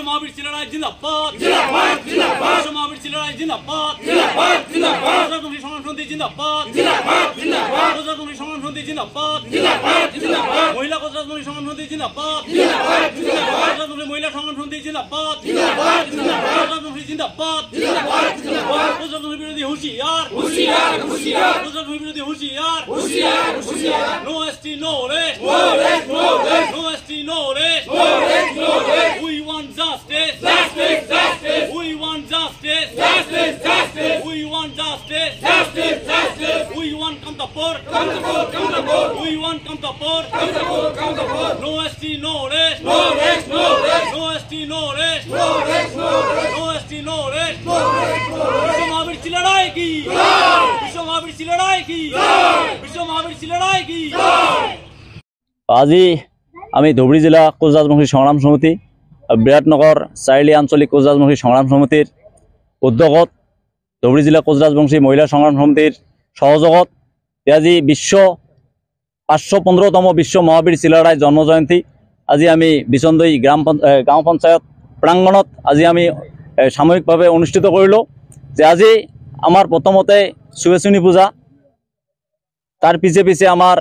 মহাবীর ছেলেরাই জিন্দাবাদ জিন্দাবাদ জিন্দাবাদ বিশ্ব মহাবীর ছেলেরাই জিন্দাবাদ জিন্দাবাদ জিন্দাবাদ প্রজাতন্ত্রী সংগ্রাম সমিতি জিন্দাবাদ জিন্দাবাদ জিন্দাবাদ প্রজাতন্ত্রী সংগ্রাম সমিতি জিন্দাবাদ জিন্দাবাদ জিন্দাবাদ মহিলা প্রজাতন্ত্রী সংগ্রাম সমিতি জিন্দাবাদ জিন্দাবাদ জিন্দাবাদ প্রজাতন্ত্রী মহিলা সংগ্রাম সমিতি জিন্দাবাদ জিন্দাবাদ জিন্দাবাদ প্রজাতন্ত্রী জিন্দাবাদ জিন্দাবাদ জিন্দাবাদ প্রজাতন্ত্রী বিরোধী হুঁশিয়ার হুঁশিয়ার হুঁশিয়ার প্রজাতন্ত্রী বিরোধী হুঁশিয়ার হুঁশিয়ার হুঁশিয়ার no rest no rest no rest no rest no rest no rest no rest no rest we want justice justice justice we want justice justice justice we want justice justice justice we want Kamtapur we want Kamtapur no ST no rest no rest no rest no ST no rest no rest no rest no ST no rest no rest no rest বিশ্ব মহাবীর ছেলেরাই কি বিশ্ব মহাবীর ছেলেরাই কি বিশ্ব মহাবীর ছেলেরাই কি আজি আমি ধুবুৰী জিলা কোচ ৰাজবংশী সংগ্ৰাম সমিতি বিৰাটনগৰ চাৰিআলি আঞ্চলিক কোচ ৰাজবংশী সংগ্ৰাম সমিতিৰ উদ্যোগত ধুবুৰী জিলা কোচ ৰাজবংশী মহিলা সংগ্ৰাম সমিতিৰ সহযোগত আজি বিশ্ব 515তম বিশ্ব মহাবীৰ ছিলাৰাই জন্ম জয়ন্তী আজি আমি বিচন্দৈ গাঁও পঞ্চায়ত প্ৰাংগণত আজি আমি সামূহিকভাৱে অনুষ্ঠিত কৰিলোঁ যে আজি আমাৰ প্ৰথমতে সুৱেচনী পূজা তাৰ পিছে আমাৰ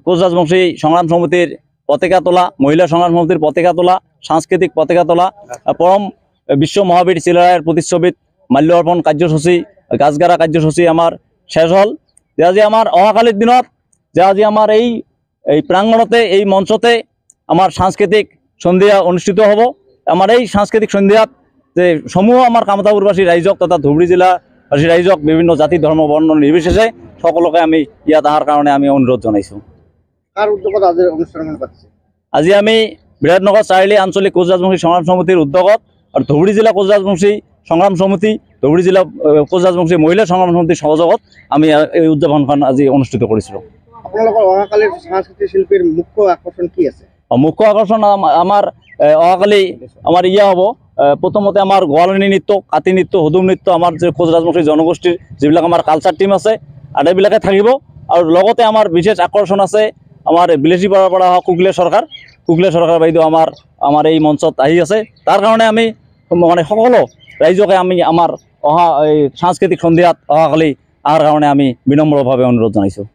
কোচ ৰাজবংশী সংগ্ৰাম সমিতিৰ পতাকা তোলা মহিলা সংগ্রাম সমিতির পতাকা তোলা সাংস্কৃতিক পতাকা তোলা পরম বিশ্ব মহাবীর ছিলারায়ের প্রতিচ্ছবিত মাল্য অর্পণ কার্যসূচী গাছগাড়া কার্যসূচী আমার শেষ হল যে আজি আমার অহাকালির দিনত যে আজি আমার এই প্রাঙ্গণতে এই মঞ্চতে আমার সাংস্কৃতিক সন্ধ্যা অনুষ্ঠিত হব আমার এই সাংস্কৃতিক সন্ধ্যাত যে সমূহ আমার কামতাপুরবাসী রাইজক তথা ধুবুৰী জিলাবাসী ৰাইজক বিভিন্ন জাতি ধৰ্ম বৰ্ণ নিৰ্বিশেষে সকলকে আমি ইয়াত আহাৰ কাৰণে আমি অনুৰোধ জনাইছোঁ। আজি আমি বিৰাটনগৰ চাৰিআলি আঞ্চলিক কোচ ৰাজবংশী সংগ্ৰাম সমিতিৰ উদ্যোগত আৰু ধুবুৰী জিলা কোচ ৰাজবংশী সংগ্ৰাম সমিতি ধুবুৰী জিলা কোচ ৰাজবংশী মহিলা সংগ্ৰাম সমিতিৰ সহযোগত আমি এই উদযাপনখন আজি অনুষ্ঠিত কৰিছিলোঁ। আপোনালোকৰ অহাকালিৰ সাংস্কৃতিক শিল্পীৰ মুখ্য আকৰ্ষণ কি আছে? মুখ্য আকৰ্ষণ আমাৰ অহাকালি আমাৰ হ'ব প্ৰথমতে আমাৰ গোৱালনী নৃত্য কাতি নৃত্য হুদুম নৃত্য আমাৰ যে কোচ ৰাজবংশী জনগোষ্ঠীৰ যিবিলাক আমাৰ কালচাৰ টীম আছে আটাইবিলাকে থাকিব আৰু লগতে আমাৰ বিশেষ আকৰ্ষণ আছে আমাৰ বিলেসীপাৰাৰ পৰা অহা কুকলে চৰকাৰ বাইদেউ আমাৰ এই মঞ্চত আহি আছে তাৰ কাৰণে আমি মানে সকলো ৰাইজকে আমি আমাৰ অহা এই সাংস্কৃতিক সন্ধিয়াত অহাকালি অহাৰ কাৰণে আমি বিনম্ৰভাৱে অনুৰোধ জনাইছোঁ।